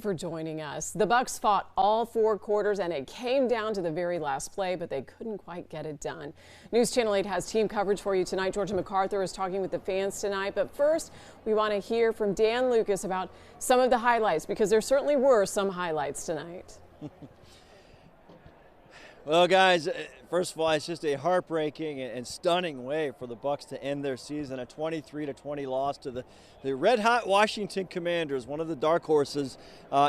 For joining us. The Bucs fought all 4 quarters and it came down to the very last play, but they couldn't quite get it done. News Channel 8 has team coverage for you tonight. Georgia MacArthur is talking with the fans tonight, but first we want to hear from Dan Lucas about some of the highlights, because there certainly were some highlights tonight. Well, guys, first of all, it's just a heartbreaking and stunning way for the Bucs to end their season. A 23-20 loss to the red-hot Washington Commanders, one of the dark horses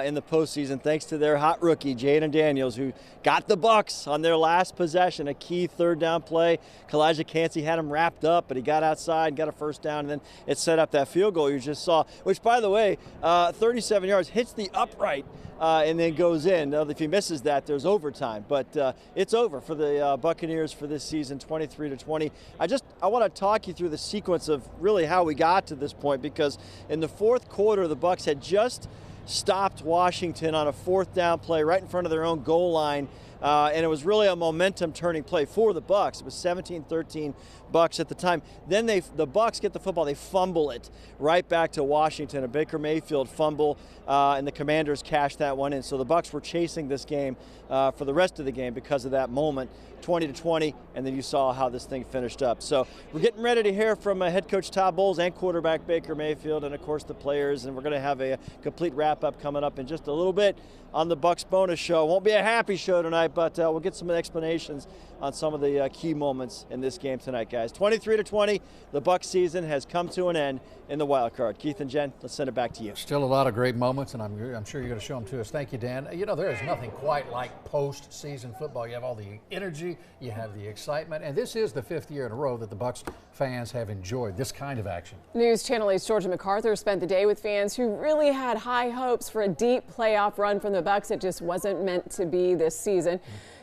in the postseason, thanks to their hot rookie, Jayden Daniels, who got the Bucs on their last possession, a key third-down play. Kalijah Kancey had him wrapped up, but he got outside, got a first down, and then it set up that field goal you just saw, which, by the way, 37 yards, hits the upright, and then goes in. Now, if he misses that, there's overtime. But it's over for the Buccaneers for this season, 23-20. I want to talk you through the sequence of really how we got to this point, because in the fourth quarter, the Bucs had just stopped Washington on a fourth down play right in front of their own goal line. And it was really a momentum turning play for the Bucs. It was 17-13 Bucs at the time. Then the Bucs get the football, they fumble it right back to Washington. A Baker Mayfield fumble, and the Commanders cash that one in. So the Bucs were chasing this game for the rest of the game because of that moment, 20-20, and then you saw how this thing finished up. So we're getting ready to hear from head coach Todd Bowles and quarterback Baker Mayfield, and of course the players, and we're going to have a complete wrap-up coming up in just a little bit on the Bucs bonus show. Won't be a happy show tonight, but we'll get some explanations on some of the key moments in this game tonight, guys. 23-20, the Bucs season has come to an end in the wild card. Keith and Jen, let's send it back to you. Still a lot of great moments, and I'm sure you're going to show them to us. Thank you, Dan. You know, there is nothing quite like post-season football. You have all the energy, you have the excitement, and this is the 5th year in a row that the Bucs fans have enjoyed this kind of action. News Channel 8's Georgia MacArthur spent the day with fans who really had high hopes for a deep playoff run from the Bucs. It just wasn't meant to be this season.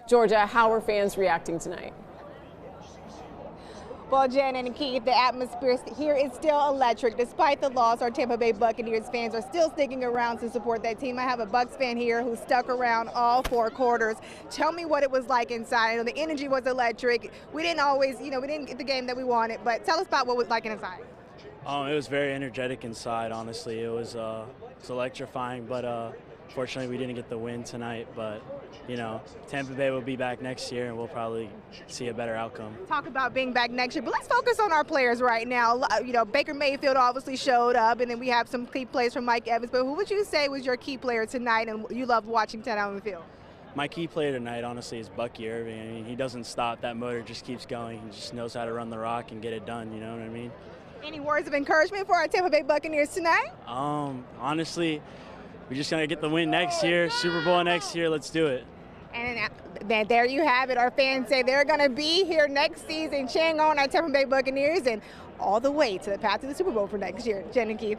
Georgia, how are fans reacting tonight? Well, Jen and Keith, the atmosphere here is still electric. Despite the loss, our Tampa Bay Buccaneers fans are still sticking around to support that team. I have a Bucs fan here who stuck around all 4 quarters. Tell me what it was like inside. I know the energy was electric. We didn't always, we didn't get the game that we wanted, but tell us about what it was like inside. It was very energetic inside, honestly. It was electrifying, but fortunately we didn't get the win tonight. But, Tampa Bay will be back next year, and we'll probably see a better outcome. Talk about being back next year, but let's focus on our players right now. Baker Mayfield obviously showed up, and then we have some key plays from Mike Evans. But who would you say was your key player tonight, and you loved watching out on the field? My key player tonight, honestly, is Bucky Irving. I mean, he doesn't stop. That motor just keeps going. He just knows how to run the rock and get it done, you know what I mean? Any words of encouragement for our Tampa Bay Buccaneers tonight? Honestly, we're just going to get the win next year, Super Bowl next year. Let's do it. And there you have it. Our fans say they're going to be here next season cheering on our Tampa Bay Buccaneers and all the way to the path to the Super Bowl for next year. Jen and Keith.